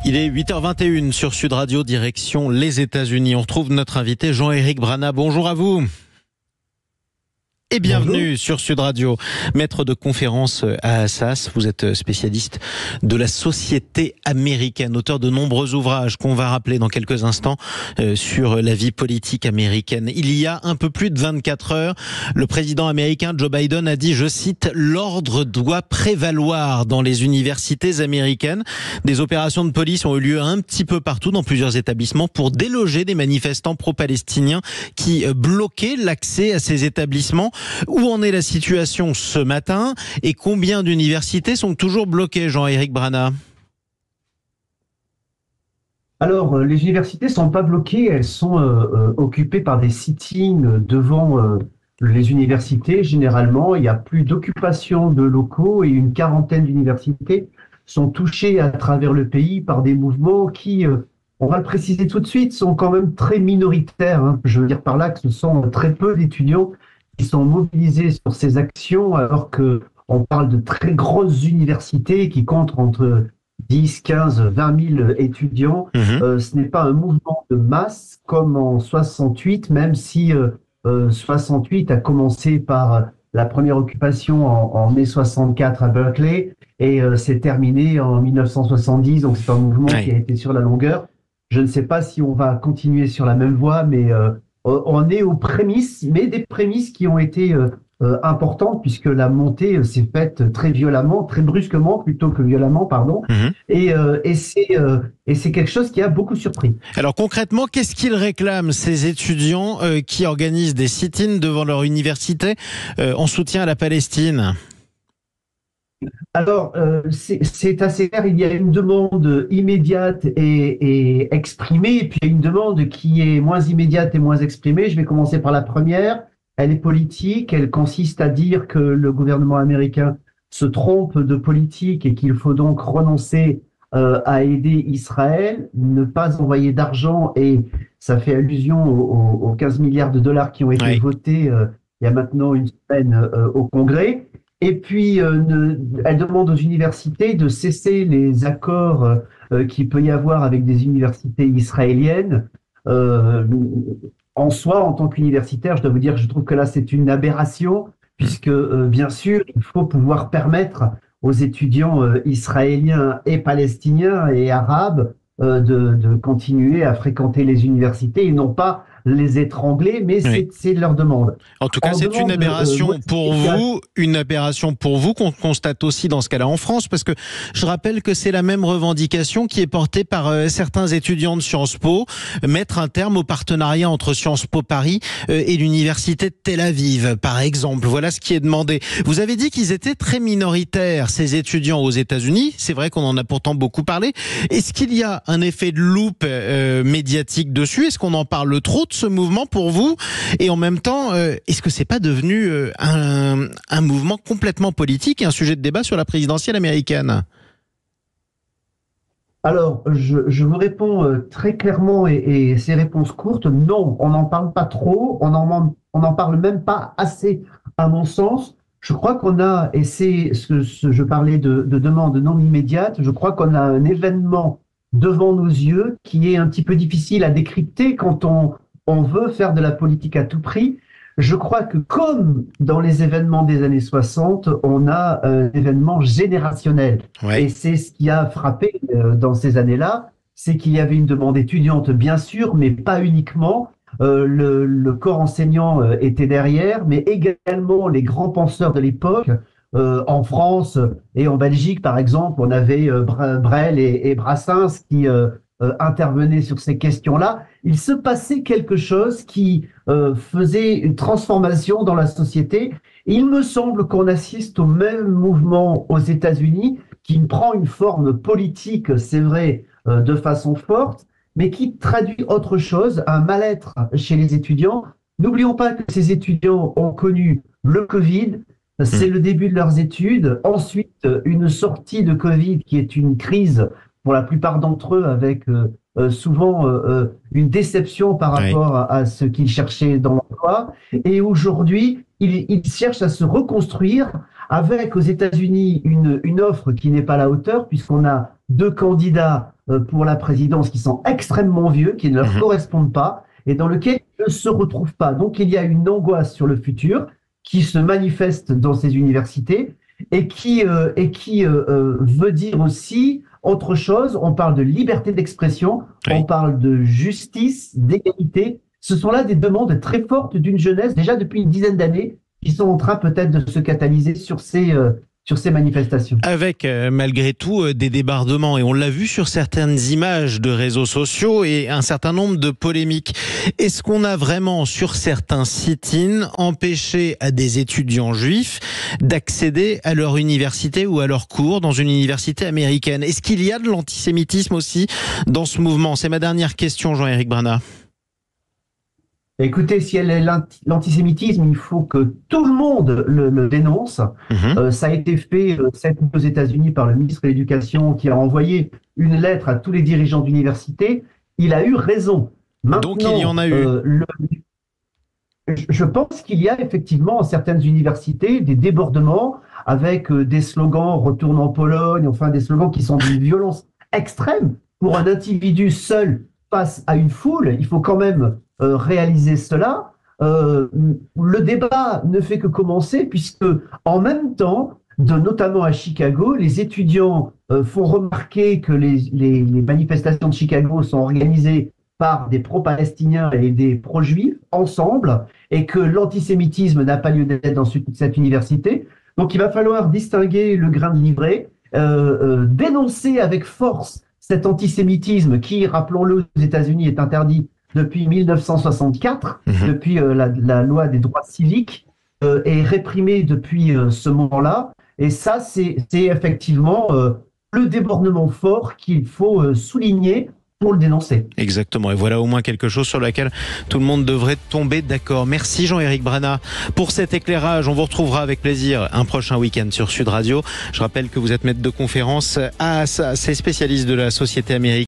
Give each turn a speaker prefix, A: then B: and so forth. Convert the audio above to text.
A: Il est 8h21 sur Sud Radio, direction les États-Unis. On retrouve notre invité Jean-Éric Brana. Bonjour à vous. Et bienvenue sur Sud Radio, maître de conférence à Assas. Vous êtes spécialiste de la société américaine, auteur de nombreux ouvrages qu'on va rappeler dans quelques instants sur la vie politique américaine. Il y a un peu plus de 24 heures, le président américain Joe Biden a dit, je cite, « L'ordre doit prévaloir dans les universités américaines ». Des opérations de police ont eu lieu un petit peu partout dans plusieurs établissements pour déloger des manifestants pro-palestiniens qui bloquaient l'accès à ces établissements. Où en est la situation ce matin et combien d'universités sont toujours bloquées, Jean-Éric Brana?
B: Alors, les universités ne sont pas bloquées, elles sont occupées par des sit-ins devant les universités. Généralement, il n'y a plus d'occupation de locaux et une quarantaine d'universités sont touchées à travers le pays par des mouvements qui, on va le préciser tout de suite, sont quand même très minoritaires. Hein. Je veux dire par là que ce sont très peu d'étudiants qui sont mobilisés sur ces actions, alors qu'on parle de très grosses universités qui comptent entre 10, 15, 20 000 étudiants. Ce n'est pas un mouvement de masse comme en 68, même si 68 a commencé par la première occupation en mai 64 à Berkeley et s'est terminé en 1970. Donc c'est un mouvement qui a été sur la longueur. Je ne sais pas si on va continuer sur la même voie, mais on est aux prémices, mais des prémices qui ont été importantes puisque la montée s'est faite très violemment, très brusquement plutôt que violemment, pardon. Et c'est quelque chose qui a beaucoup surpris.
A: Alors concrètement, qu'est-ce qu'ils réclament ces étudiants qui organisent des sit-ins devant leur université en soutien à la Palestine ?
B: Alors, c'est assez clair, il y a une demande immédiate et exprimée, et puis il y a une demande qui est moins immédiate et moins exprimée. Je vais commencer par la première. Elle est politique, elle consiste à dire que le gouvernement américain se trompe de politique et qu'il faut donc renoncer à aider Israël, ne pas envoyer d'argent, et ça fait allusion aux 15 milliards de dollars qui ont été votés il y a maintenant une semaine au Congrès. Et puis, elle demande aux universités de cesser les accords qu'il peut y avoir avec des universités israéliennes. En soi, en tant qu'universitaire, je dois vous dire que je trouve que là, c'est une aberration, puisque, bien sûr, il faut pouvoir permettre aux étudiants israéliens et palestiniens et arabes de continuer à fréquenter les universités et non pas les étrangler, mais c'est leur demande.
A: En tout cas, c'est une aberration pour vous, qu'on constate aussi dans ce cas-là en France, parce que je rappelle que c'est la même revendication qui est portée par certains étudiants de Sciences Po, mettre un terme au partenariat entre Sciences Po Paris et l'université de Tel Aviv, par exemple. Voilà ce qui est demandé. Vous avez dit qu'ils étaient très minoritaires, ces étudiants aux États-Unis. C'est vrai qu'on en a pourtant beaucoup parlé. Est-ce qu'il y a un effet de loupe médiatique dessus? Est-ce qu'on en parle trop de ce mouvement pour vous? Et en même temps, est-ce que c'est pas devenu un mouvement complètement politique et un sujet de débat sur la présidentielle américaine?
B: Alors, je vous réponds très clairement et ces réponses courtes, non, on n'en parle pas trop, on n'en parle même pas assez à mon sens. Je crois qu'on a, et c'est je parlais de demande non immédiate, je crois qu'on a un événement devant nos yeux qui est un petit peu difficile à décrypter quand on veut faire de la politique à tout prix. Je crois que comme dans les événements des années 60, on a un événement générationnel. Et c'est ce qui a frappé dans ces années-là, c'est qu'il y avait une demande étudiante, bien sûr, mais pas uniquement. Le corps enseignant était derrière, mais également les grands penseurs de l'époque. En France et en Belgique, par exemple, on avait Brel et Brassens qui intervenaient sur ces questions-là. Il se passait quelque chose qui faisait une transformation dans la société. Il me semble qu'on assiste au même mouvement aux États-Unis qui prend une forme politique, c'est vrai, de façon forte, mais qui traduit autre chose, un mal-être chez les étudiants. N'oublions pas que ces étudiants ont connu le Covid, c'est le début de leurs études. Ensuite, une sortie de Covid qui est une crise pour la plupart d'entre eux avec souvent une déception par rapport à ce qu'ils cherchaient dans l'emploi. Et aujourd'hui, ils cherchent à se reconstruire avec aux États-Unis une offre qui n'est pas à la hauteur, puisqu'on a deux candidats pour la présidence qui sont extrêmement vieux, qui ne leur correspondent pas, et dans lequel ils ne se retrouvent pas. Donc il y a une angoisse sur le futur qui se manifeste dans ces universités et qui veut dire aussi autre chose. On parle de liberté d'expression, on parle de justice, d'égalité. Ce sont là des demandes très fortes d'une jeunesse, déjà depuis une dizaine d'années, qui sont en train peut-être de se catalyser sur ces manifestations.
A: Avec malgré tout des débordements, et on l'a vu sur certaines images de réseaux sociaux et un certain nombre de polémiques. Est-ce qu'on a vraiment sur certains sit-ins empêché à des étudiants juifs d'accéder à leur université ou à leurs cours dans une université américaine? Est-ce qu'il y a de l'antisémitisme aussi dans ce mouvement? C'est ma dernière question, Jean-Éric Brana.
B: Écoutez, si elle est l'antisémitisme, il faut que tout le monde le dénonce. Ça a été fait cette nuit aux États-Unis par le ministre de l'Éducation qui a envoyé une lettre à tous les dirigeants d'université. Il a eu raison. Maintenant,
A: donc il y en a eu.
B: Je pense qu'il y a effectivement dans certaines universités des débordements avec des slogans « Retourne en Pologne », enfin des slogans qui sont d'une violence extrême. Pour un individu seul face à une foule, il faut quand même réaliser cela. Le débat ne fait que commencer puisque en même temps, notamment à Chicago, les étudiants font remarquer que les manifestations de Chicago sont organisées par des pro-palestiniens et des pro-juifs ensemble et que l'antisémitisme n'a pas lieu d'être dans cette université. Donc il va falloir distinguer le grain de livret, dénoncer avec force cet antisémitisme qui, rappelons-le, aux États-Unis est interdit depuis 1964, depuis la loi des droits civiques, est réprimé depuis ce moment-là. Et ça, c'est effectivement le débordement fort qu'il faut souligner pour le dénoncer.
A: Exactement. Et voilà au moins quelque chose sur lequel tout le monde devrait tomber d'accord. Merci Jean-Éric Brana pour cet éclairage. On vous retrouvera avec plaisir un prochain week-end sur Sud Radio. Je rappelle que vous êtes maître de conférence à ces spécialistes de la société américaine.